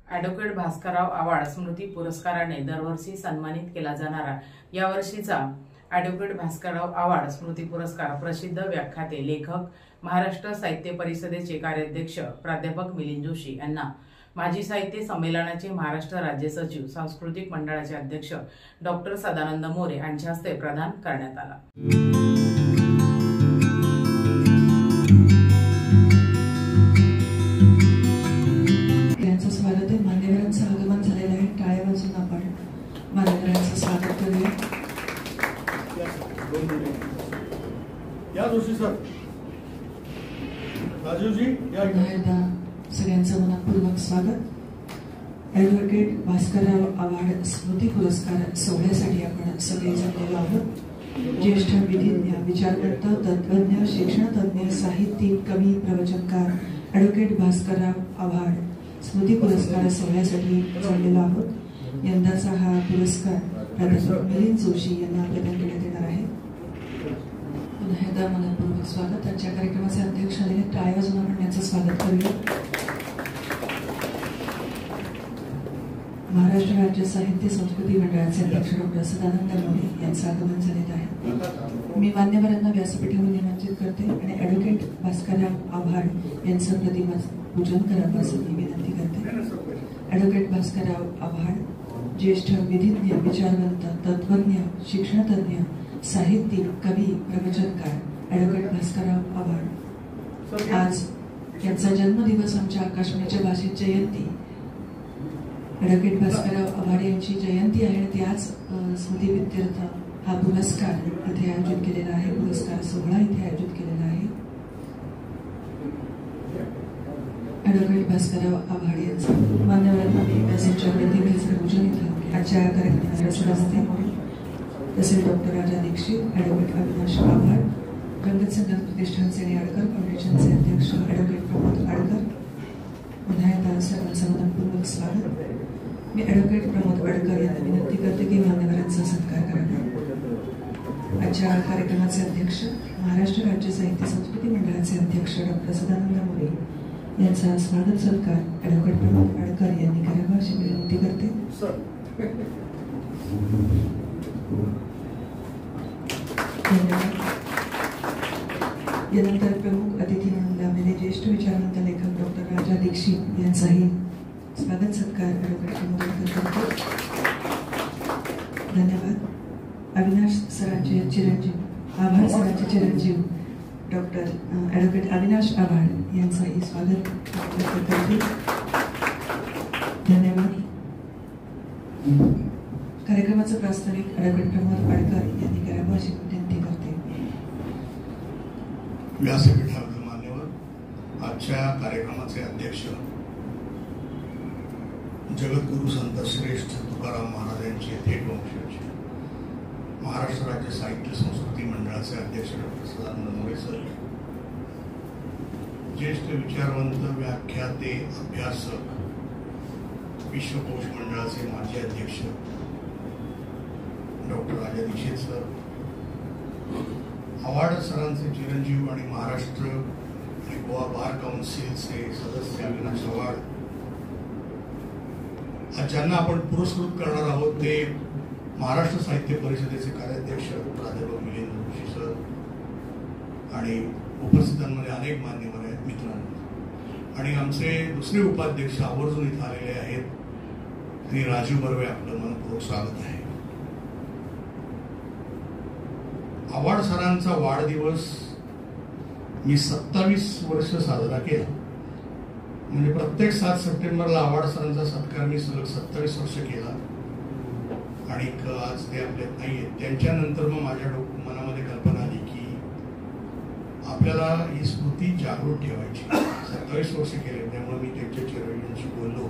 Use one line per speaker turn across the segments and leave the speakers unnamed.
Advocate Bhaskarrao Awhad स्मृती पुरस्काराने दरवर्षी सन्मानित केला जाणारा यावर्षीचा ॲडव्होकेट भास्करराव आव्हाड स्मृती पुरस्कार प्रसिद्ध व्याख्याते, लेखक, महाराष्ट्र साहित्य परिषदेचे कार्याध्यक्ष प्राध्यापक मिलिंद जोशी यांना माजी साहित्य संमेलनाचे महाराष्ट्र राज्य सचिव, सांस्कृतिक मंडळाचे अध्यक्ष डॉक्टर सदानंद मोरे यांच्या हस्ते प्रदान करण्यात आला।
स्वागत आहे। मान्यवरांचं आगमन झालेलं आहे। टाळ्या वाजवून आपण मान्यवरांचं स्वागत करूया।
या जोशी सर, राजीवजी या।
सगळ्यांचं मनपूर्वक स्वागत। ॲडव्होकेट भास्करराव आव्हाड स्मृती पुरस्कार सोहळ्यासाठी आपण सगळे जमलेलो आहोत। ज्येष्ठ विधिज्ञ, विचारवंत, तत्वज्ञ, शिक्षणतज्ञ, साहित्यिक, कवी, प्रवचनकार ॲडव्होकेट भास्करराव आव्हाड स्मृती पुरस्कार सोहळ्यासाठी जमलेलो आहोत। यंदाचा हा पुरस्कार प्राध्यापक मिलिंद जोशी यांना प्रदान करण्यात येणार आहे। पुन्हा एकदा मनपूर्वक स्वागत। आजच्या कार्यक्रमाचे अध्यक्ष आलेले टाळ्या वाजवून आपण त्यांचं स्वागत करूया। महाराष्ट्र राज्य साहित्य संस्कृती मंडळाचे अध्यक्ष डॉक्टर सदानंद मोरे यांचं आगमन झालेलं आहे। मी मान्यवरांना व्यासपीठावर निमंत्रित करते आणि ॲडव्होकेट भास्करराव आव्हाड यांचं प्रतिमा पूजन करावं असं मी विनंती करते। ॲडव्होकेट भास्करराव आव्हाड ज्येष्ठ विधिज्ञ, विचारवंत, तत्वज्ञ, शिक्षणतज्ञ, साहित्यिक, कवी, प्रवचनकार ॲडव्होकेट भास्करराव आव्हाड। आज यांचा जन्मदिवस, आमच्या आकाशवाणीच्या भाषेत जयंती, ॲडव्होकेट भास्करराव आव्हाड यांची जयंती आहे। त्याच स्मृतिप्रीत्यर्थ हा पुरस्कार इथे आयोजित केलेला आहे। पुरस्कार सोहळा इथे आयोजित केलेला आहे। ॲडव्होकेट भास्करराव आव्हाड यांचं मान्यवरांना मी व्यासाच्या प्रतिमेचं पूजन इथं आजच्या कार्यक्रमाला असते। तसेच डॉक्टर राजा दीक्षित, ॲडव्होकेट अविनाश आव्हाड, रंगत संगीत प्रतिष्ठानचे आणि आडकर फाउंडेशनचे अध्यक्ष ॲडव्होकेट प्रमोद आडकर, पुन्हा एकदा सर्वांचं मनपूर्वक स्वागत। मी ॲडव्होकेट प्रमोद आडकर यांना विनंती करते की मान्यवरांचा सत्कार करावा। आजच्या कार्यक्रमाचे अध्यक्ष, महाराष्ट्र राज्य साहित्य संस्कृती मंडळाचे अध्यक्ष डॉक्टर सदानंद मोरे यांचा स्वागत सत्कार ॲडव्होकेट प्रमोद आडकर यांनी करावा अशी विनंती करते। यानंतर प्रमुख अतिथी म्हणून लाभलेले ज्येष्ठ विचारवंत लेखक डॉक्टर राजा दीक्षित यांचाही स्वागत सत्कार ॲडव्होकेट प्रमोद आडकर करतो। धन्यवाद। अविनाश सरांचे चिरंजीव, आव्हाड सरांचे चिरंजीव डॉक्टर ॲडव्होकेट अविनाश आव्हाड यांचाही स्वागत करते। धन्यवाद। कार्यक्रमाचं प्रास्ताविक ॲडव्होकेट प्रमोद आडकर यांनी करावं अशी विनंती करते।
व्यासपीठावर मान्यवर, आजच्या कार्यक्रमाचे अध्यक्ष जगद्गुरु संत श्रेष्ठ तुकाराम महाराज यांचे थेट वंशज, महाराष्ट्र राज्य साहित्य संस्कृती मंडळाचे अध्यक्ष डॉक्टर सदानंद मोरे सर, ज्येष्ठ विचारवंत, व्याख्याते, अभ्यासक, विश्वकोश मंडळाचे माजी अध्यक्ष डॉक्टर राजा दीक्षित सर, आव्हाड सरांचे चिरंजीव आणि महाराष्ट्र आणि गोवा बार काउन्सिलचे सदस्य अविनाश आव्हाड, आज ज्यांना आपण पुरस्कृत करणार आहोत ते महाराष्ट्र साहित्य परिषदेचे कार्याध्यक्ष प्राध्यापक मिलिंद जोशी सर आणि उपस्थितांमध्ये अनेक मान्यवर आहेत, मित्रांनो, आणि आमचे दुसरे उपाध्यक्ष आवर्जून इथे आलेले आहेत श्री राजीव बर्वे, आपलं मनपूर्वक स्वागत आहे। आव्हाड सरांचा वाढदिवस मी 27 वर्ष साजरा केला। म्हणजे प्रत्येक 7 सप्टेंबरला आव्हाड सरांचा सत्कार मी सलग 27 वर्ष केला आणि आज ते आपल्यात नाही आहेत। त्यांच्यानंतर मग माझ्या मनामध्ये कल्पना आली की आपल्याला ही स्मृती जागृत ठेवायची। 27 वर्ष केले, त्यामुळे मी त्यांच्या चिरंजीवांशी बोललो,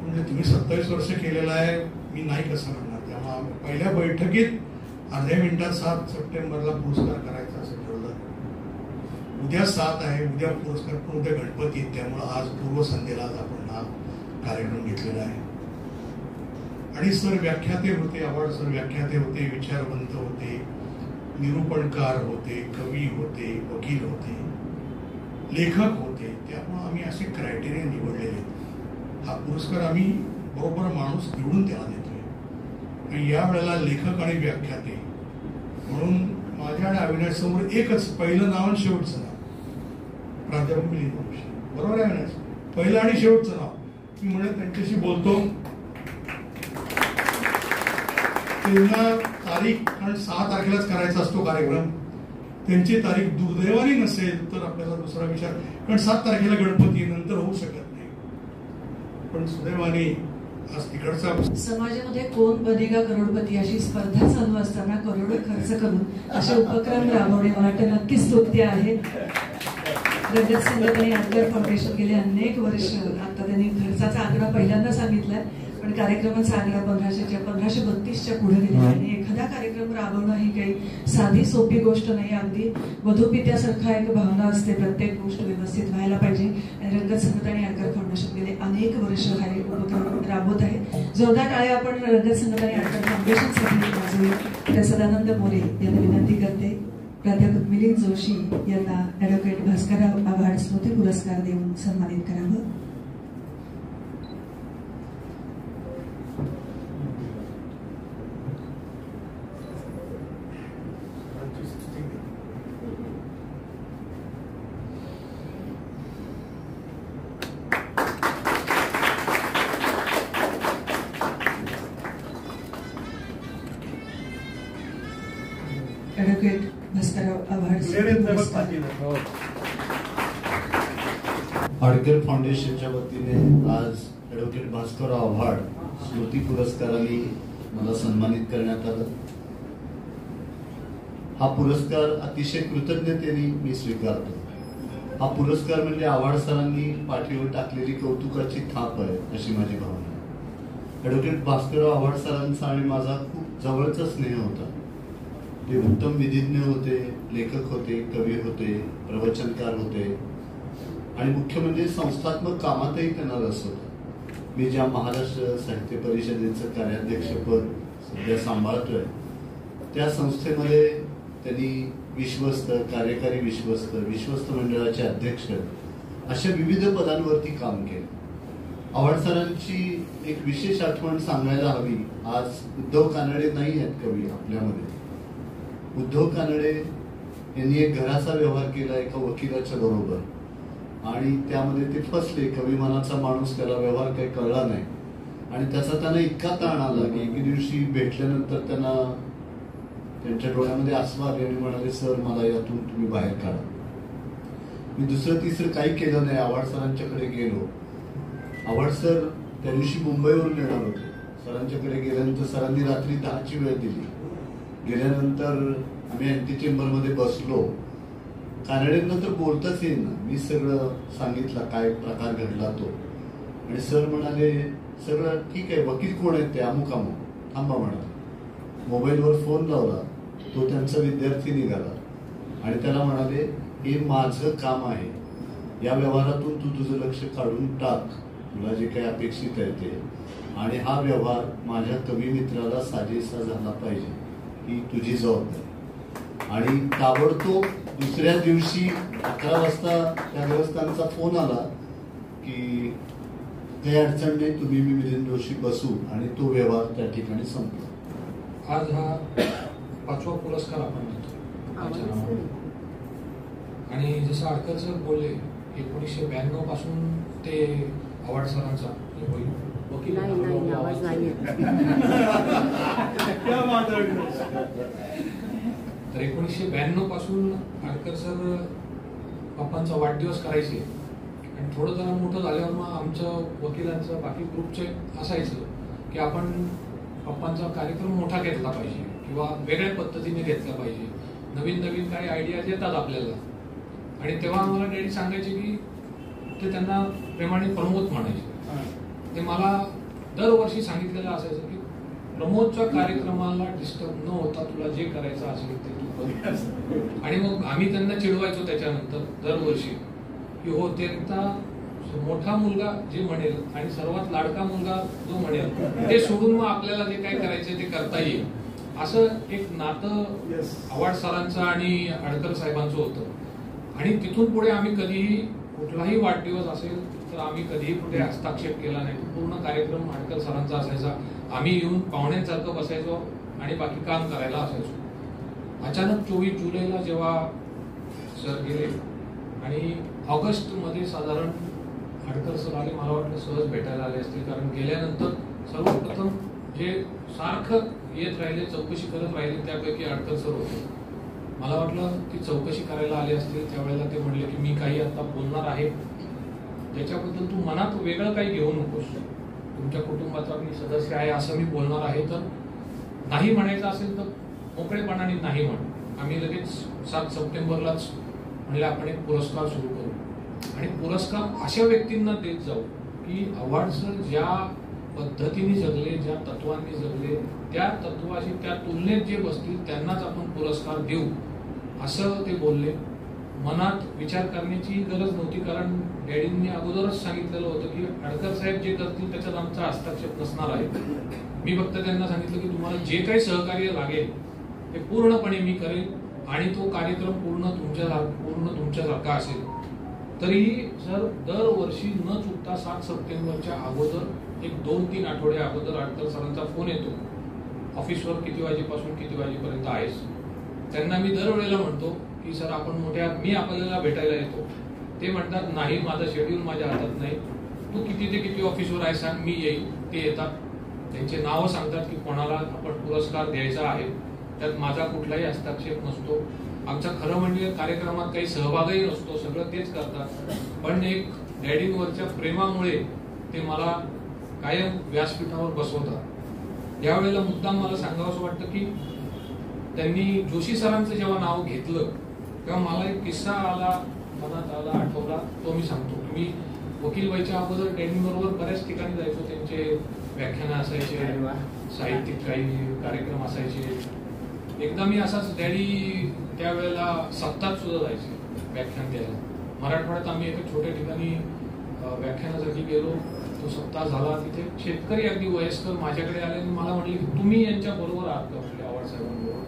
म्हणजे तुम्ही 27 वर्ष केलेला आहे, मी नाही कसं करणार। त्यामुळे पहिल्या बैठकीत अर्ध्या मिनिटात 7 सप्टेंबरला पुरस्कार करायचा असं ठरवलं। उद्या 7 आहे, उद्या पुरस्कार, पण उद्या गणपती, त्यामुळे आज पूर्वसंध्येला आपण हा कार्यक्रम घेतलेला आहे। आणि सर व्याख्याते होते, आव्हाड सर व्याख्याते होते, विचारवंत होते, निरूपणकार होते, कवी होते, वकील होते, लेखक होते। त्यामुळे आम्ही असे क्रायटेरिया निवडलेले हा पुरस्कार आम्ही बरोबर माणूस निवडून त्याला देतोय. आणि या वेळेला लेखक आणि व्याख्याते म्हणून माझ्या आणि अविनाश समोर एकच पहिलं नाव आणि शेवटचं नाव, प्राध्यापक मिलिंद जोशी. बरोबर आहे अविनाश? पहिलं आणि शेवटचं नाव. मी म्हणजे त्यांच्याशी बोलतो त्यांना तारीख, कारण 6 तारखेलाच करायचा असतो कार्यक्रम, त्यांची तारीख दुर्दैवाने नसेल तर आपल्याला दुसरा विचार, कारण 7 तारखेला गणपती नंतर होऊ शकत नाही. पण सुदैवाने आज तिकडचा
समाजामध्ये कोण बनेगा करोडपती अशी स्पर्धा चालू असताना करोडो खर्च करून असे उपक्रम राबवणे मला वाटतं नक्कीच स्तुत्य आहे. रजत संघटना आंकर फाउंडेशन गेले अनेक वर्ष, आता त्यांनी खर्चाचा आकडा पहिल्यांदा सांगितलाय, पण कार्यक्रमाचा आकडा 1532च्या पुढे गेला. आणि एखादा कार्यक्रम राबवणं ही काही साधी सोपी गोष्ट नाही. अगदी वधूपित्यासारखा एक भावना असते, प्रत्येक गोष्ट व्यवस्थित व्हायला पाहिजे. आणि रंगत संघटना आणि आंकर फाउंडेशन गेले अनेक वर्ष हा उपक्रम राबवत आहे. जोरदार टाळ्या आपण रंगत संघटना आणि आंकर फाउंडेशनसाठी वाजवूया. त्या सदानंद मोरे यांना विनंती करते प्राध्यापक मिलिंद जोशी यांना ॲडव्होकेट भास्करराव आव्हाड स्मृती पुरस्कार देऊन सन्मानित करावं. ॲडव्होकेट भास्करराव आव्हाड
आंकर फाउंडेशनच्या वतीने आज ॲडव्होकेट भास्करराव आव्हाड स्मृती पुरस्काराने मला सन्मानित करण्यात आलं. हा पुरस्कार अतिशय कृतज्ञतेने मी स्वीकारतो. हा पुरस्कार म्हणजे आव्हाड सरांनी पाठीवर टाकलेली कौतुकाची थाप आहे अशी माझी भावना आहे. ॲडव्होकेट भास्करराव आव्हाड सरांचा आणि माझा खूप जवळचा स्नेह होता. ते उत्तम विधिज्ञ होते, लेखक होते, कवी होते, प्रवचनकार होते आणि मुख्य म्हणजे संस्थात्मक कामातही त्यांना रस होता. मी ज्या महाराष्ट्र साहित्य परिषदेचं कार्याध्यक्षपद सध्या सांभाळतोय त्या संस्थेमध्ये त्यांनी विश्वस्त, कार्यकारी विश्वस्त मंडळाचे अध्यक्ष अशा विविध पदांवरती काम केलं. आव्हाड सरांची एक विशेष आठवण सांगायला हवी. आज उद्धव कानडे नाही आहेत कवी आपल्यामध्ये. उद्धव कानडे यांनी एक घराचा व्यवहार केला एका वकिलाच्या बरोबर आणि त्यामध्ये ते फसले. कवी मनाचा माणूस, त्याला व्यवहार काही कळला नाही आणि त्याचा त्यांना इतका ताण आला की एके दिवशी भेटल्यानंतर त्यांना त्यांच्या डोळ्यामध्ये आसवा आले आणि म्हणाले, सर मला यातून तुम्ही बाहेर काढा. मी दुसरं तिसरं काही केलं नाही. आव्हाड सरांच्याकडे गेलो. आव्हाड सर त्या दिवशी मुंबईवरून येणार होते. सरांच्याकडे गेल्यानंतर सरांनी रात्री 10ची वेळ दिली. गेल्यानंतर आम्ही अँटी चेंबरमध्ये बसलो. कानडेंना तर बोलताच येईना. मी सगळं सांगितलं काय प्रकार घडला तो. आणि सर म्हणाले, सगळं ठीक आहे, वकील कोण आहेत ते? अमुक अमुक. थांबा म्हणाले. मोबाईलवर फोन लावला. तो त्यांचा विद्यार्थी निघाला आणि त्याला म्हणाले, हे माझं काम आहे, या व्यवहारातून तू तुझं लक्ष काढून टाक, तुला जे काही अपेक्षित आहे ते, आणि हा व्यवहार माझ्या कवी मित्राला साजेसा झाला पाहिजे, ही तुझी जबाबदारी. आणि ताबडतोब दुसऱ्या दिवशी 11 वाजता त्या ग्रस्तांचा फोन आला की काही अडचण नाही, तुम्ही मी मिलिंद जोशी बसू, आणि तो व्यवहार त्या ठिकाणी संपला.
आज हा 5वा पुरस्कार आपण देतो. आणि जसं आडकर सर बोलले, 1992 पासून ते आव्हाड सरांचा वकील
आवाज नाही
तर 1992 पासून आडकर सर पप्पांचा वाढदिवस करायचे. आणि थोडं जरा मोठं झाल्यावर मग आमचं वकिलांचं बाकी ग्रुपचे असायचं की आपण पप्पांचा कार्यक्रम मोठा घेतला पाहिजे किंवा वेगळ्या पद्धतीने घेतला पाहिजे. नवीन नवीन काही आयडियाज येतात आपल्याला. आणि तेव्हा आम्हाला डॅडी सांगायचे की ते त्यांना प्रेमाने प्रमोद म्हणायचे. ते मला दरवर्षी सांगितलेलं असायचं की प्रमोदच्या कार्यक्रमाला डिस्टर्ब न होता तुला जे करायचं असेल ते तू कर. आणि मग आम्ही त्यांना चिडवायचो त्याच्यानंतर दरवर्षी की हो, ते मोठा मुलगा जे म्हणेल आणि सर्वात लाडका मुलगा जो म्हणेल ते सोडून मग आपल्याला जे काय करायचं ते करता येईल, असं एक नातं आव्हाड सरांचं आणि आडकर साहेबांचं होतं. आणि तिथून पुढे आम्ही कधीही कुठलाही वाढदिवस असेल तर आम्ही कधीही कुठे हस्तक्षेप केला नाही. पूर्ण कार्यक्रम आडकर सरांचा असायचा. आम्ही येऊन पाहुण्यांसारखं बसायचो आणि बाकी काम करायला असायचो. अचानक 24 जुलैला जेव्हा सर गेले आणि ऑगस्टमध्ये साधारण आडकर सर आले, मला वाटलं सहज भेटायला आले असतील, कारण गेल्यानंतर सर्वप्रथम जे सारखं येत राहिले, चौकशी करत राहिले, त्यापैकी आडकर सर होते. मला वाटलं की चौकशी करायला आले असतील. त्यावेळेला ते म्हणले की मी काही आता बोलणार आहे त्याच्याबद्दल तू मनात वेगळं काही घेऊ नकोस, तुमच्या कुटुंबाचा मी सदस्य आहे असं मी बोलणार आहे, तर नाही म्हणायचं असेल तर मोकळेपणाने नाही म्हण. आम्ही लगेच 7 सप्टेंबरलाच म्हणले आपण एक पुरस्कार सुरू करू आणि पुरस्कार अशा व्यक्तींना देत जाऊ की अवॉर्ड सर ज्या पद्धतीने जगले, ज्या तत्वांनी जगले, त्या तत्वाशी त्या तुलनेत जे बसतील त्यांनाच आपण पुरस्कार देऊ असं ते बोलले. मनात विचार करण्याची गरज नव्हती, कारण डॅडींनी अगोदरच सांगितलेलं होतं की आडकर साहेब जे करतील त्याच्यात आमचा हस्तक्षेप नसणार आहे. मी फक्त त्यांना सांगितलं की तुम्हाला जे काही सहकार्य लागेल ते पूर्णपणे मी करेन आणि तो कार्यक्रम पूर्ण तुमच्यासारखा असेल. तरीही सर दरवर्षी न चुकता 7 सप्टेंबरच्या अगोदर एक 2-3 आठवडे अगोदर आडकर सरांचा फोन येतो, ऑफिसवर किती वाजेपासून किती वाजेपर्यंत आहेस. त्यांना मी दरवेळेला म्हणतो की सर आपण मी आपल्याला भेटायला येतो. ते म्हणतात नाही, माझं शेड्यूल माझ्या हातात नाही, तू किती ते किती ऑफिसवर आहे सांग, मी येईल. ते येतात, त्यांचे नावं सांगतात की कोणाला आपण पुरस्कार द्यायचा आहे, त्यात माझा कुठलाही हस्तक्षेप नसतो. आमचा खरं म्हणजे कार्यक्रमात काही सहभागही नसतो, सगळं तेच करतात. पण एक डॅडींवरच्या प्रेमामुळे ते मला कायम व्यासपीठावर बसवतात. यावेळेला मुद्दाम मला सांगावं वाटतं की त्यांनी जोशी सरांचं जेव्हा नाव घेतलं तेव्हा मला एक किस्सा मनात आठवला, तो मी सांगतो. मी वकीलबाईच्या अगोदर डॅडींबरोबर बऱ्याच ठिकाणी जायचो, त्यांचे व्याख्यानं असायचे, साहित्यिक काही कार्यक्रम असायचे. एकदा मी असाच डॅडी त्यावेळेला सप्ताहात सुद्धा जायचे व्याख्यान द्यायला. मराठवाड्यात आम्ही एका छोट्या ठिकाणी व्याख्यानासाठी गेलो. तो सप्ताह झाला, तिथे शेतकरी अगदी वयस्कर माझ्याकडे आले आणि मला म्हणले की तुम्ही यांच्या बरोबर आहात का, म्हणजे आव्हाड साहेबांबरोबर.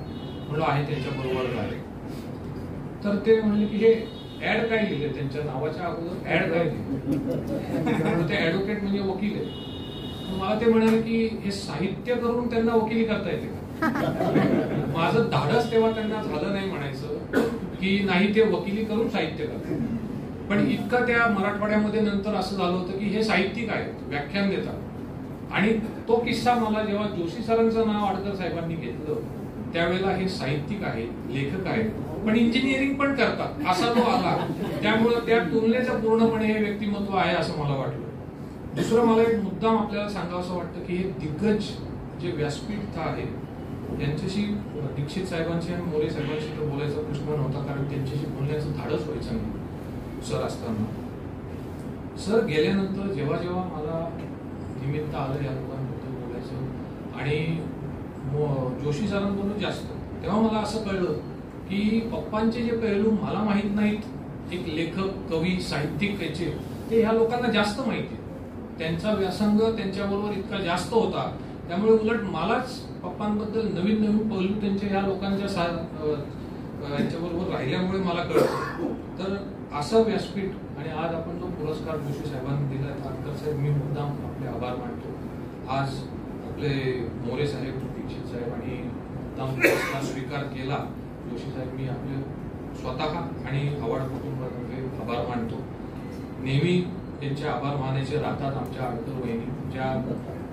म्हणलं आहे, त्यांच्या बरोबर आहे. तर ते म्हणले की हे ऍड काय लिहिले, त्यांच्या नावाच्या अगोदर ऍड काय लिहिले. ते ऍडव्होकेट म्हणजे वकील आहे. मला ते म्हणाले की हे साहित्य करून त्यांना वकिली करता येते का. माझं धाडस तेव्हा त्यांना झालं नाही म्हणायचं की नाही, ते वकिली करून साहित्य करतात. पण इतकं त्या मराठवाड्यामध्ये नंतर असं झालं होतं की हे साहित्यिक आहेत, व्याख्यान देतात. आणि तो किस्सा मला जेव्हा जोशी सरांचं नाव आडकर साहेबांनी घेतलं त्यावेळेला हे साहित्यिक आहेत, लेखक आहेत, पण इंजिनिअरिंग पण करतात असा तो आला. त्यामुळं त्या तुलनेचं पूर्णपणे हे व्यक्तिमत्व आहे असं मला वाटलं. दुसरं मला एक मुद्दाम आपल्याला सांगावं वाटतं की हे दिग्गज जे व्यासपीठ आहे यांच्याशी दीक्षित साहेबांशी आणि मोरे साहेबांशी तर बोलायचा प्रश्न नव्हता, कारण त्यांच्याशी बोलण्याचं धाडस व्हायचं नाही सर असताना. सर गेल्यानंतर जेव्हा जेव्हा मला निमित्त आलं या लोकांबद्दल बोलायचं आणि जोशी सरांबरोबर जास्त, तेव्हा मला असं कळलं की पप्पांचे जे पैलू मला माहीत नाहीत, एक लेखक, कवी, साहित्यिक याचे, ते ह्या लोकांना जास्त माहिती. त्यांचा व्यासंग त्यांच्याबरोबर इतका जास्त होता, त्यामुळे उलट मलाच पप्पांबद्दल नवीन नवीन पैलू त्यांच्या ह्या लोकांच्या यांच्याबरोबर राहिल्यामुळे मला कळतं. तर असं व्यासपीठ आणि आज आपण जो पुरस्कार जोशी साहेबांनी दिला, आडकर साहेब मी मुद्दाम आपले आभार मानतो. आज आपले मोरे साहेब, दीक्षित साहेब आणि मुद्दाम पुरस्कार स्वीकार केला जोशी साहेब, मी आपले स्वतः आणि आव्हाड कुटुंबातर्फे आभार मानतो. नेहमी त्यांचे आभार मानायचे राहतात आमच्या आडकर वहिनी, ज्या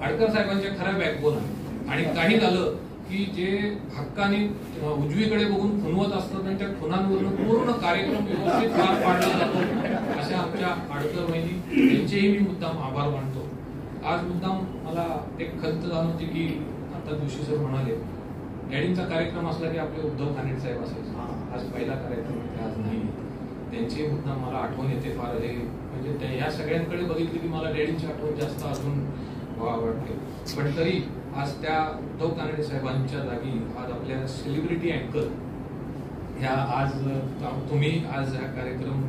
आडकर साहेबांच्या खऱ्या बॅकबोन आहे. आणि काही झालं की जे हक्काने उजवीकडे बघून खुणवत असतात आणि त्या खुणांवरून पूर्ण कार्यक्रम व्यवस्थित पार पाडला जातो, अशा आमच्या आडकर वहिनी, त्यांचेही मी मुद्दाम आभार मानतो. आज मुद्दाम मला एक खंत जाणवते की आता जोशी सर म्हणाले डॅडींचा कार्यक्रम असला की आपले उद्धव कानेट साहेब असायचे, आज पहिला कार्यक्रम आज नाही. त्यांची मुद्दाम मला आठवण येते फार. हे म्हणजे ह्या सगळ्यांकडे बघितली की मला डॅडींची आठवण जास्त अजून वाटते. पण तरी आज त्या उद्धव कानडे साहेबांच्या जागी आज आपल्या सेलिब्रिटी अँकर ह्या आज तुम्ही आज हा कार्यक्रम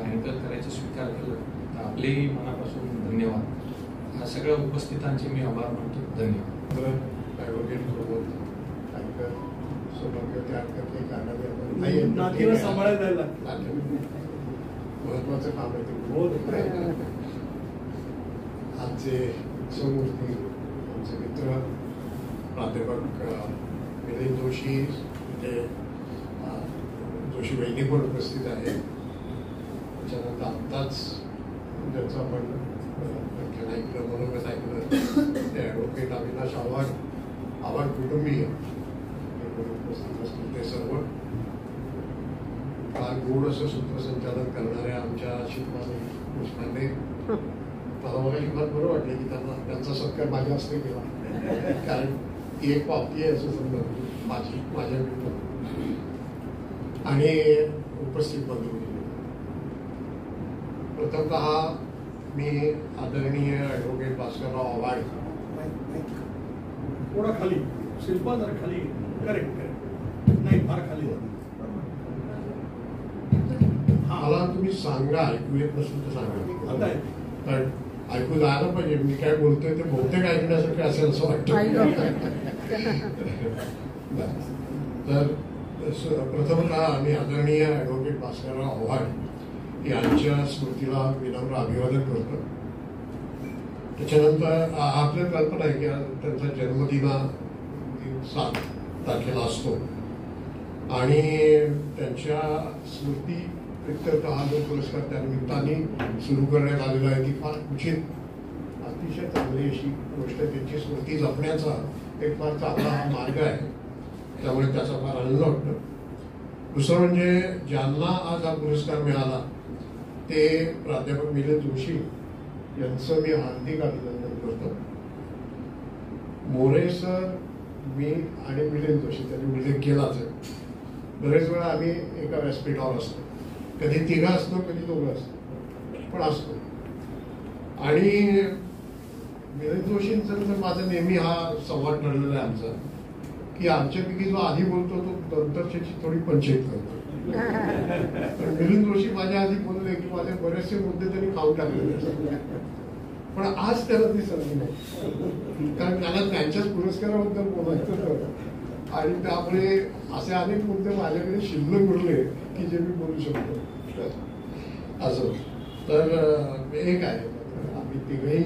अँकर करायचा स्वीकार केला, तर आपलेही मनापासून धन्यवाद. सगळ्या उपस्थितांचे मी आभार मानतो. धन्यवाद.
महत्वाचं काम आहे ते. आमचे समूर्ती आमचे मित्र प्राध्यापक मिलिंद जोशी म्हणजे जोशी वहिनी पण उपस्थित आहे. त्याच्यानंतर आत्ताच ज्यांचं आपण ऐकलं मनोगत ऐकलं ते ॲडव्होकेट अविनाश आव्हाड कुटुंबीय उपस्थित असतील ते सर्व. फार गोड असं सूत्रसंचालन करणाऱ्या आमच्या शिवपाली देशपांडे, मला मगाशी फार बरं वाटलं की त्यांचा सत्कार माझ्या हस्ते केला, कारण ती एक पावती आहे असं समजा माझ्या आणि उपस्थित बंधू. प्रथमतः मी आदरणीय ॲडव्होकेट भास्करराव आव्हाड,
थोडा खाली शिल्पा जरा खाली, करेक्ट नाही फार खाली
मला तुम्ही सांगा, ऐकू येत नसेल तर सांगा, कारण ऐकू जायला पाहिजे. मी काय बोलतोय ते बहुतेक ऐकण्यासाठी असेल असं वाटतं. तर प्रथमतः आम्ही आदरणीय ॲडव्होकेट भास्करराव आव्हाड यांच्या स्मृतीला विनम्र अभिवादन करतो. त्याच्यानंतर आपल्या कल्पना आहे की त्यांचा जन्मदिना 7 तारखेला असतो आणि त्यांच्या स्मृती प्रित्यर्थ हा जो पुरस्कार त्या निमित्ताने सुरू करण्यात आलेला आहे ती फार उचित अतिशय चांगली अशी गोष्ट. त्यांची स्मृती जपण्याचा एक फार चांगला हा मार्ग आहे, त्यामुळे त्याचा फार आनंद वाटतो. दुसरं म्हणजे ज्यांना आज हा पुरस्कार मिळाला ते प्राध्यापक मिलिंद जोशी यांचं मी हार्दिक अभिनंदन करतो. मोरे सर, मी आणि मिलिंद जोशी त्यांनी उल्लेख केलाच आहे. बरेच वेळा आम्ही एका व्यासपीठावर असतो, कधी तिघा असतो कधी दोघं असतो, पण असतो. आणि मिलिंद जोशींचं तर माझा नेहमी हा संवाद ठरलेला आहे आमचा की आमच्यापैकी जो आधी बोलतो तो नंतरची थोडी पंचायत करतो. पण मिलिंद जोशी माझ्या आधी बोलले की माझे बरेचसे मुद्दे त्यांनी खाऊन टाकलेले असतात, पण आज त्याला ती संधी नाही, कारण त्याला त्यांच्याच पुरस्काराबद्दल बोलायचं होतं आणि त्यामुळे असे अनेक मुद्दे माझ्याकडे शिल्लक उरले की जे मी बोलू शकतो. असं तर एक आहे, आम्ही तिघही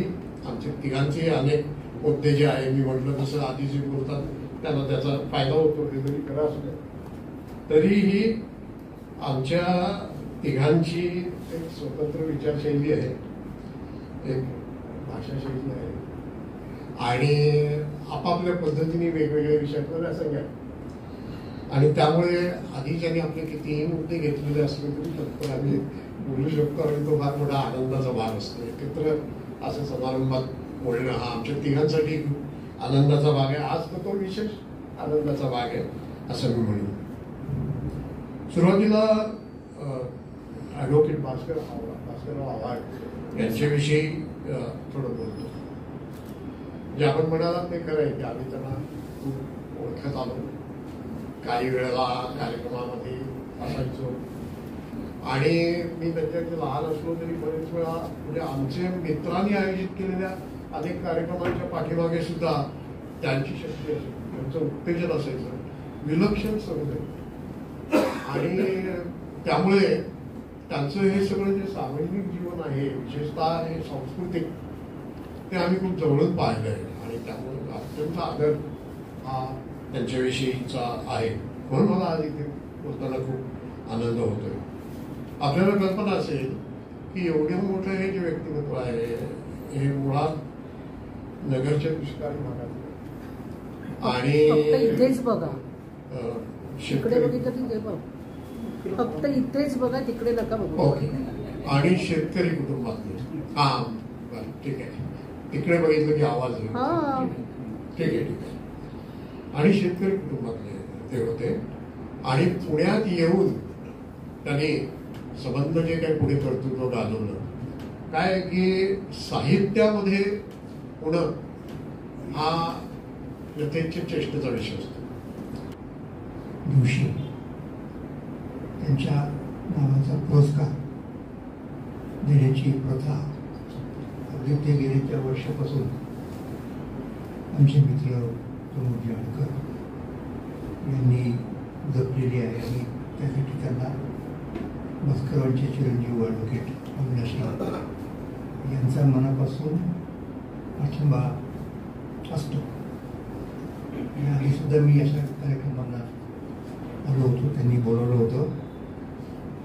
आमचे तिघांचे अनेक मुद्दे जे आहे, मी म्हटलं तसं आधी जे बोलतात त्यांना त्याचा फायदा होतो हे जरी खरं असलं तरीही आमच्या तिघांची एक स्वतंत्र विचारशैली आहे, एक भाषाशैली आहे आणि आपापल्या पद्धतीने वेगवेगळ्या विषयांवर असं घ्या. आणि त्यामुळे आधी ज्यांनी आपले कितीही मुद्दे घेतलेले असले तरी तत्पर आम्ही बोलू शकतो आणि तो फार मोठा आनंदाचा भाग असतो. एकत्र असं समारंभात बोलणं हा आमच्या तिघांसाठी आनंदाचा भाग आहे. आज तर तो विशेष आनंदाचा भाग आहे असं मी म्हणेन. सुरुवातीला ॲडव्होकेट भास्करराव आव्हाड यांच्याविषयी थोडं बोलतो. जे आपण म्हणालात ते खरं आहे की आम्ही त्यांना खूप ओळखत आलो, काही वेळेला कार्यक्रमामध्ये असायचो आणि मी त्यांच्याकडे लहान असलो तरी बरेच वेळा म्हणजे आमचे मित्रांनी आयोजित केलेल्या अनेक कार्यक्रमांच्या पाठीमागे सुद्धा त्यांची शक्ती असायची, त्यांचं उत्तेजन असायचं, विलक्षण समुदाय. आणि त्यामुळे त्यांचं हे सगळं जे सामाजिक जीवन आहे, विशेषतः हे सांस्कृतिक, ते आम्ही खूप जवळून पाहिलं आहे आणि त्यामुळे अत्यंत आदर हा त्यांच्याविषयीचा आहे. म्हणून मला आज इथे बोलताना खूप आनंद होतोय. आपल्याला कल्पना असेल की एवढं मोठं हे जे व्यक्तिमत्व आहे हे मुळात नगरच्या दुष्काळी भागात आणि
इथेच बघा,
शेतकरी
फक्त इथेच बघा, तिकडे नका बघू.
ओके. आणि शेतकरी कुटुंबातले, हा बरं ठीक आहे, तिकडे बघितलं की आवाज ठीक आहे ठीक आहे. आणि शेतकरी कुटुंबातले ते होते आणि पुण्यात येऊन त्यांनी संबंध जे काही पुढे कर्तृत्व गाजवलं काय की साहित्यामध्ये पुणं हा यथेच्छ चेष्टेचा विषय असतो.
दिवशी त्यांच्या नावाचा पुरस्कार देण्याची प्रथा अगदी ते गेल्या वर्षापासून आमचे मित्र प्रमोद जानकर यांनी जपलेली आहे आणि त्यासाठी त्यांना भास्करांचे चिरंजीव ॲडव्होकेट अविनाशराव यांचा मनापासून पाठिंबा असतो. आणि सुद्धा मी अशा कार्यक्रमांना आलो होतो, त्यांनी बोलवलं होतं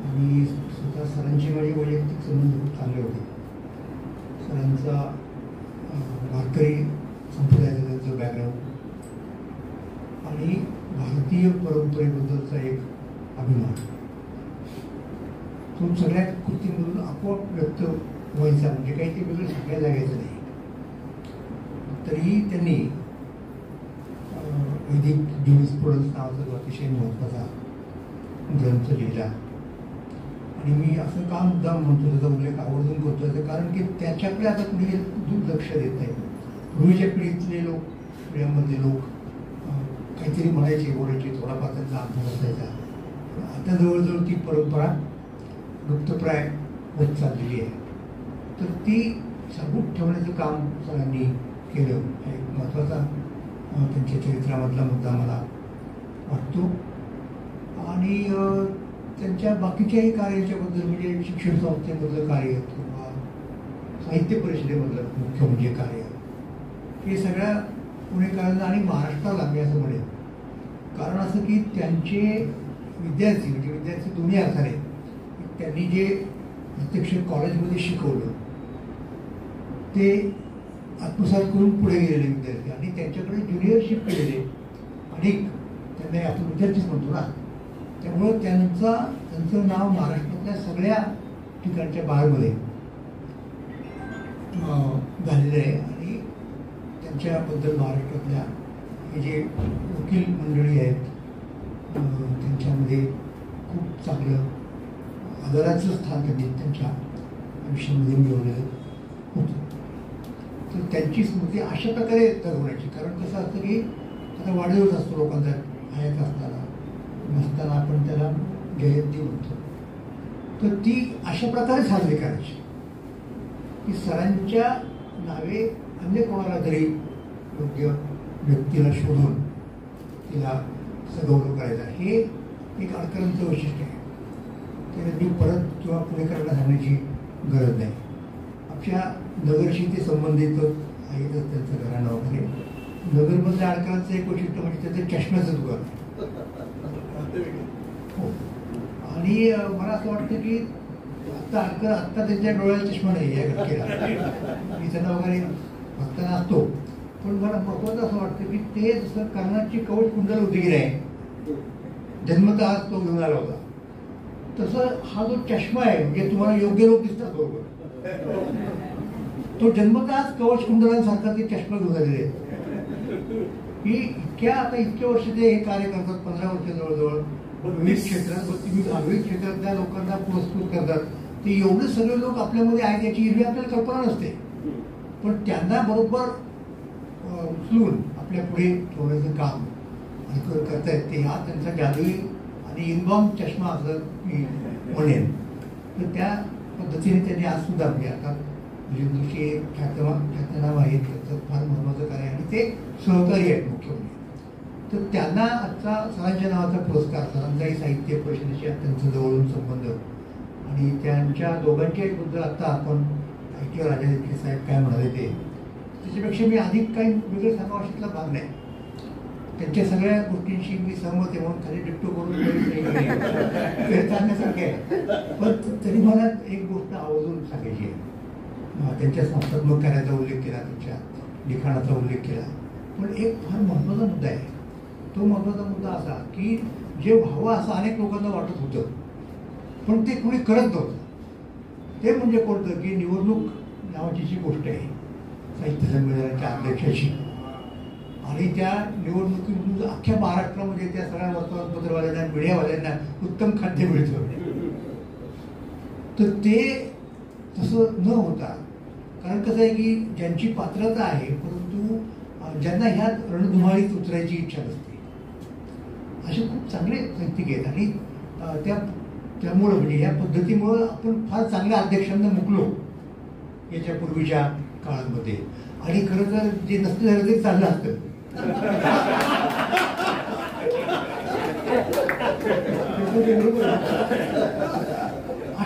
आणि स्वतः सरांची माझी वैयक्तिक संबंध खूप चांगले होते. सरांचा वारकरी संप्रदायाचं त्यांचं बॅकग्राऊंड आणि भारतीय परंपरेबद्दलचा एक अभिमान तो सगळ्या कृतीमधून आपोआप व्यक्त व्हायचा, म्हणजे काही ते वेगळं शिकायला लागायचं नाही. तरीही त्यांनी वैदिक ज्युरिस्प्रुडन्स नावाचा जो अतिशय महत्त्वाचा ग्रंथ लिहिला. आणि मी असं का मुद्दाम म्हणतो, त्याचा उल्लेख आवर्जून करतो, कारण की त्याच्याकडे आता कुणी दुर्लक्ष देत नाही. पूर्वीच्या पिढीतले लोक, पिढ्यांमधले लोक काहीतरी म्हणायचे, बोलायचे, थोडाफार त्यांचा अभ्यास असायचा. आता जवळजवळ ती परंपरा लुप्तप्राय होत चाललेली आहे. तर ती साबूत ठेवण्याचं काम सगळ्यांनी केलं. हा एक महत्त्वाचा त्यांच्या चरित्रामधला मुद्दा मला वाटतो. आणि त्यांच्या बाकीच्याही कार्याच्याबद्दल, म्हणजे शिक्षण संस्थेमधलं कार्य किंवा साहित्य परिषदेमधलं मुख्य म्हणजे कार्य, हे सगळ्या पुणेकरांना आणि महाराष्ट्राला मी असं म्हणेन. कारण असं की त्यांचे विद्यार्थी, म्हणजे विद्यार्थी दोन्ही अर्थाने, त्यांनी जे प्रत्यक्ष कॉलेजमध्ये शिकवलं ते आत्मसात करून पुढे गेलेले विद्यार्थी आणि त्यांच्याकडे ज्युनियरशिप केलेले अनेक, त्यांना आपण विद्यार्थीच म्हणतो ना, त्यामुळं त्यांचं नाव महाराष्ट्रातल्या सगळ्या ठिकाणच्या बारमध्ये झालेलं आहे. आणि त्यांच्याबद्दल महाराष्ट्रातल्या हे जे वकील मंडळी आहेत त्यांच्यामध्ये खूप चांगलं आदराचं स्थान त्यांनी त्यांच्या आयुष्यामध्ये मिळवलेलं होतं. तर त्यांची स्मृती अशा प्रकारे जगवण्याची, कारण कसं असतं की आता वाढदिवस असतो लोकांचा, हयात असताना नसताना आपण त्याला जयंती म्हणतो, तर ती अशा प्रकारे साजरी करायची की सरांच्या नावे अन्य कोणाला तरी योग्य व्यक्तीला शोधून तिला सगौरव करायचा. हे एक आडकरांचं वैशिष्ट्य आहे. ते परत किंवा पुढे करायला सांगण्याची गरज नाही. आमच्या नगरशी ते संबंधित आहेतच त्यांचं घराणं वगैरे. नगरमधल्या आडकरांचं एक वैशिष्ट्य म्हणजे त्याचं चष्म्याचं दुकान. हो. आणि मला असं वाटतं की आत्ता त्यांच्या डोळ्याला चष्मा नाही या घटकेला, मी त्यांना वगैरे बघताना असतो. पण मला महत्वाचं असं वाटतं की ते जसं कर्णाची कवच कुंडल होती की नाही, जन्मतः तो घेऊन आला होता, तसं हा जो चष्मा आहे, म्हणजे तुम्हाला योग्य लोक दिसतात बरोबर, तो जन्मतःच कवच कुंडलांसारखा ते चष्मा घेऊन आलेले की इतके वर्ष ते हे कार्य करतात, 15 वर्ष जवळजवळ विविध क्षेत्रात, विविध क्षेत्रातल्या लोकांना पुरस्कृत करतात. ते एवढे सगळे लोक आपल्यामध्ये आहेत याची एवढी आपल्याला कल्पना नसते. पण त्यांना बरोबर उचलून आपल्या पुढे ठेवण्याचं काम करतायत ते, हा त्यांचा जादुई आणि इनबॉर्न चष्मा असं मी म्हणेन. तर त्या पद्धतीने त्यांनी आज सुद्धा म्हणजे आता जोशी ख्यातनाम आहेत, त्याचं फार महत्त्वाचं कार्य आणि ते सहकारी आहेत मुख्य म्हणजे. तर त्यांना आजचा सरांच्या नावाचा पुरस्कार, सरांचाही साहित्य परिषदेशी त्यांचा जवळून संबंध आणि त्यांच्या दोघांच्याही बद्दल आता आपण ऐकलं राजा देशमुख साहेब काय म्हणाले ते, त्याच्यापेक्षा मी अधिक काही वेगळं सांगावं अशातला भाग नाही. त्यांच्या सगळ्या गोष्टींशी मी सहमत आहे म्हणून खाली डिप्टो करून सांगण्यासारखे आहे. पण तरी मला एक गोष्ट आवर्जून सांगायची आहे. त्यांच्या संस्थात्मक कार्याचा उल्लेख केला, त्यांच्या लिखाणाचा उल्लेख केला, पण एक फार महत्त्वाचा मुद्दा आहे. तो महत्त्वाचा मुद्दा असा की जे व्हावं असं अनेक लोकांना वाटत होतं पण ते कोणी करत नव्हतं. ते म्हणजे कोणतं की निवडणूक नावाची जी गोष्ट आहे साहित्य संमेलनाच्या अध्यक्षाची, आणि त्या निवडणुकीतून अख्ख्या महाराष्ट्रामध्ये त्या सगळ्या वर्तमानपत्रवाल्यांना, मीडियावाल्यांना उत्तम खाद्य मिळतं. तर ते तसं न होता, कारण कसं आहे की ज्यांची पात्रता आहे परंतु ज्यांना ह्यात रणधुमाळीत उतरायची इच्छा नसते, असे खूप चांगले साहित्यिक आहेत. आणि त्यामुळं म्हणजे या पद्धतीमुळं आपण फार चांगल्या अध्यक्षांना मुकलो याच्या पूर्वीच्या काळामध्ये. आणि खरं तर जे नसतं झालं ते चाललं असतं.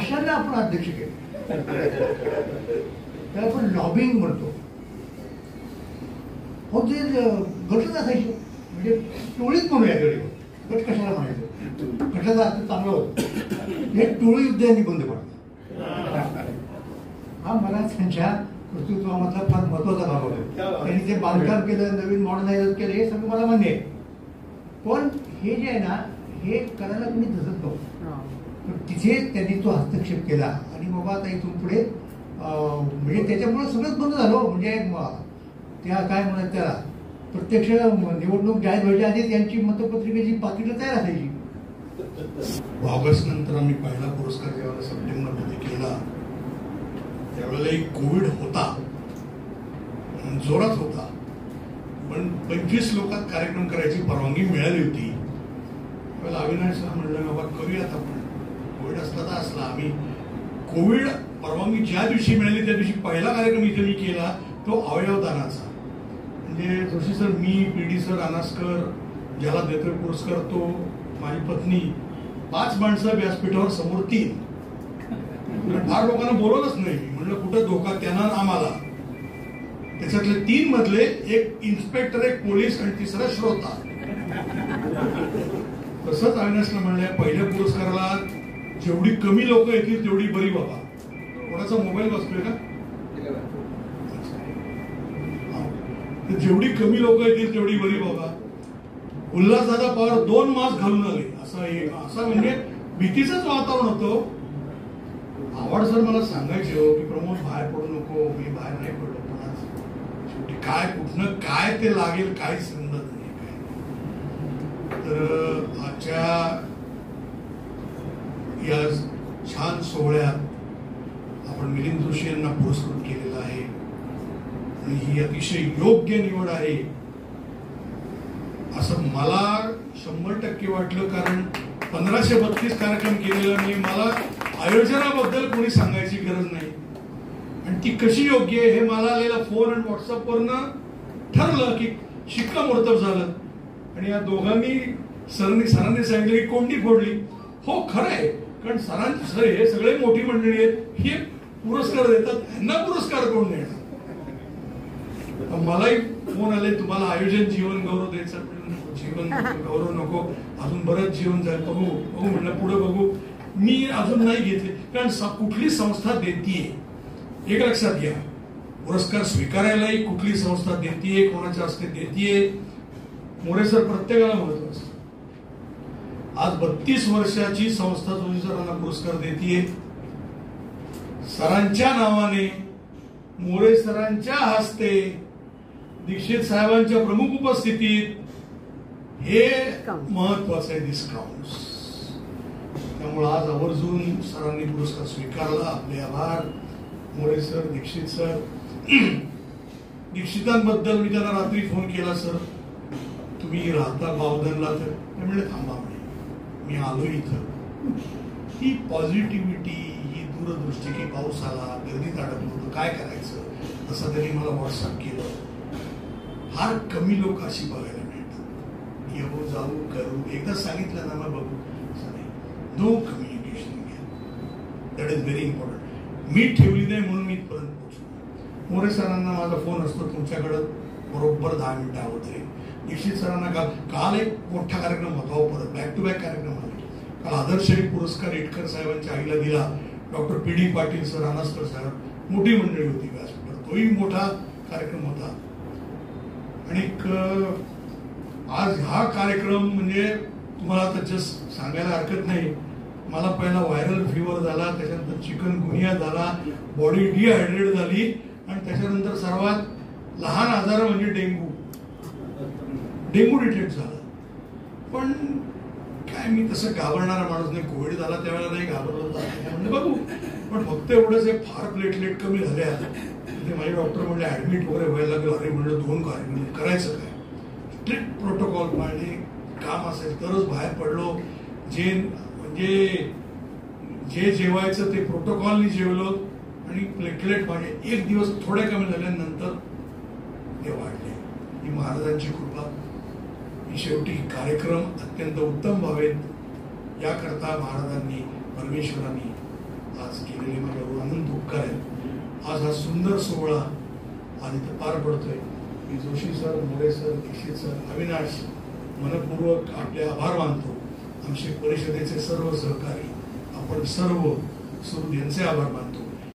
कशाला आपण अध्यक्ष केले त्याला आपण लॉबिंग म्हणतो. हो ते गटच असायचे म्हणजे टोळीच म्हणूया गडी गट कशाला म्हणायचं गटाचा अर्थ चांगला होता. हे टोळी युद्ध यांनी बंद पडलं. हा मला त्यांच्या कर्तृत्वामधला फार महत्वाचा भाग होता. त्यांनी ते बांधकाम केलं नवीन मॉडर्नायझर केलं हे सगळं मला मान्य आहे. पण हे जे आहे ना हे करायला कोणी धसत नव्हतं. पण तिथे त्यांनी तो हस्तक्षेप केला आणि बाबा आता इथून पुढे म्हणजे त्याच्यामुळे सगळंच बंद झालं. म्हणजे त्या काय म्हणत त्याला प्रत्यक्ष निवडणूक जाहीर व्हायच्या आधी त्यांची मतपत्रिकेची पाकिटं तयार असायची.
ऑगस्ट नंतर आम्ही पहिला पुरस्कार जेव्हा सप्टेंबरमध्ये केला त्यावेळेला कोविड होता जोरात होता. पण 25 लोकात कार्यक्रम करायची परवानगी मिळाली होती. त्यावेळेला अविनाशला म्हणलं बाबा करूयात आपण. कोविड असला तर असला. आम्ही कोविड परवानगी ज्या दिवशी मिळाली त्या दिवशी पहिला कार्यक्रम इथे मी केला तो अवयवदानाचा. म्हणजे जोशी सर मी PD सर अनासकर ज्याला देतोय पुरस्कार तो माझी पत्नी 5 माणसं व्यासपीठावर समोर 3. फार लोकांना बोलवलंच नाही. म्हणलं कुठं धोका त्यांना आम्हाला. त्याच्यातले 3 मधले एक इन्स्पेक्टर एक पोलीस आणि तिसरा श्रोता. तसंच अविनाशला म्हणलं पहिल्या पुरस्काराला जेवढी कमी लोक येतील तेवढी बरी बाबा. कोणाचा मोबाईल वाजतोय का? जेवढी कमी लोक येतील तेवढी बरी बाबा. उल्हासदादा पवार 2 मास्क घालून आले. असं म्हणजे भीतीचंच वातावरण होतं. आव्हाड सर मला सांगायचे हो की प्रमोद बाहेर पडू नको. मी बाहेर नाही पडलो. पण शेवटी काय कुठनं काय ते लागेल काही समजत नाही काय. तर आजच्या या छान सोहळ्यात आपण मिलिंद जोशी यांना पुरस्कृत केलेला आहे आणि ही अतिशय योग्य निवड आहे असं मला 100% वाटलं. कारण 1532 कार्यक्रम केलेला नाही. मला आयोजनाबद्दल कोणी सांगायची गरज नाही आणि ती कशी योग्य आहे हे मला आलेला फोन आणि व्हॉट्सअपवरनं ठरलं की शिक्कामोर्तब झालं. आणि या दोघांनी सरांनी सांगितलं की कोंडी फोडली. हो खरं आहे. कारण सरांची सर हे सगळे मोठी मंडळी आहेत. हे पुरस्कार देतात यांना पुरस्कार कोण देणार. मलाही फोन आले तुम्हाला आयोजन जीवन गौरव द्यायचा. जीवन गौरव नको अजून बरंच जीवन जाईल. बघू म्हणलं पुढे बघू. मी अजून नाही घेतले कारण कुठली संस्था देतीये एक लक्षात घ्या. पुरस्कार स्वीकारायलाही कुठली संस्था देतीये कोणाच्या हस्ते देतीये मोरे सर प्रत्येकाला महत्व असतं. आज 32 वर्षाची संस्था जोशी सरांना पुरस्कार देतीये. सरांच्या नावाने मोरे सरांच्या हस्ते दीक्षित साहेबांच्या प्रमुख उपस्थितीत हे महत्वाचं आहे डिस्काउंट. त्यामुळे आज आवर्जून सरांनी पुरस्कार स्वीकारला. आपले आभार मोरे सर दीक्षित सर. दीक्षितांबद्दल मी त्यांना रात्री फोन केला सर तुम्ही राहता बावधनला तर ते म्हणले थांबा म्हणे मी आलो इथं. ही पॉझिटिव्हिटी ही दूरदृष्टी की पाऊस आला गर्दीत अडकलो होतो काय करायचं असं त्यांनी मला व्हॉट्सअप केलं. फार कमी लोक अशी बघायला मिळतात. येऊ जाऊ करू एकदा सांगितलं ना मग बघू असं नाही. No communication that is very important. मी ठेवली नाही म्हणून मी इथपर्यंत पोहोचलो. मोरे सरांना माझा फोन असतो तुमच्याकडं बरोबर 10 मिनिटं अगोदर. दीक्षित सरांना काल एक मोठा कार्यक्रम होता. परत बॅक टू बॅक कार्यक्रम होता. काल आदर्शही पुरस्कार इटकर साहेबांच्या आईला दिला. Doctor PD Patil sir Anaskar साहेब मोठी मंडळी होती व्यासपीठावर. तोही मोठा कार्यक्रम होता. आणि आज हा कार्यक्रम म्हणजे तुम्हाला आता जस्ट सांगायला हरकत नाही. मला पहिला व्हायरल फिवर झाला त्याच्यानंतर चिकनगुनिया झाला बॉडी डिहायड्रेट झाली आणि त्याच्यानंतर सर्वात लहान आजार म्हणजे डेंग्यू डिटेक्ट झाला. पण काय मी तसं घाबरणारा माणूस नाही. कोविड झाला त्यावेळेला नाही घाबरलो म्हणजे बघू. पण फक्त एवढंच आहे फार प्लेटलेट कमी झाल्या. म्हणजे माझे डॉक्टर म्हणले ऍडमिट वगैरे व्हायला लागलं. अरे म्हणलं 2 कार्यक्रम करायचं काय. स्ट्रिक्ट प्रोटोकॉल पाळणे काम असेल तरच बाहेर पडलो. म्हणजे जे जेवायचं ते प्रोटोकॉलनी जेवलो आणि प्लेटलेट माझे 1 दिवस थोडे कमी झाल्यानंतर ते वाढले. ही महाराजांची कृपा. शेवटी कार्यक्रम अत्यंत उत्तम व्हावेत याकरता महाराजांनी परमेश्वरांनी आज केलेले माझ्यावर अनंत उपकार आहेत. आज हा सुंदर सोहळा आज इथं पार पडतोय. मी Joshi sir, More sir, Dixit sir, Avinash मनपूर्वक आपले आभार मानतो. आमचे परिषदेचे सर्व सहकारी, आपण सर्व सुहृद यांचे आभार मानतो.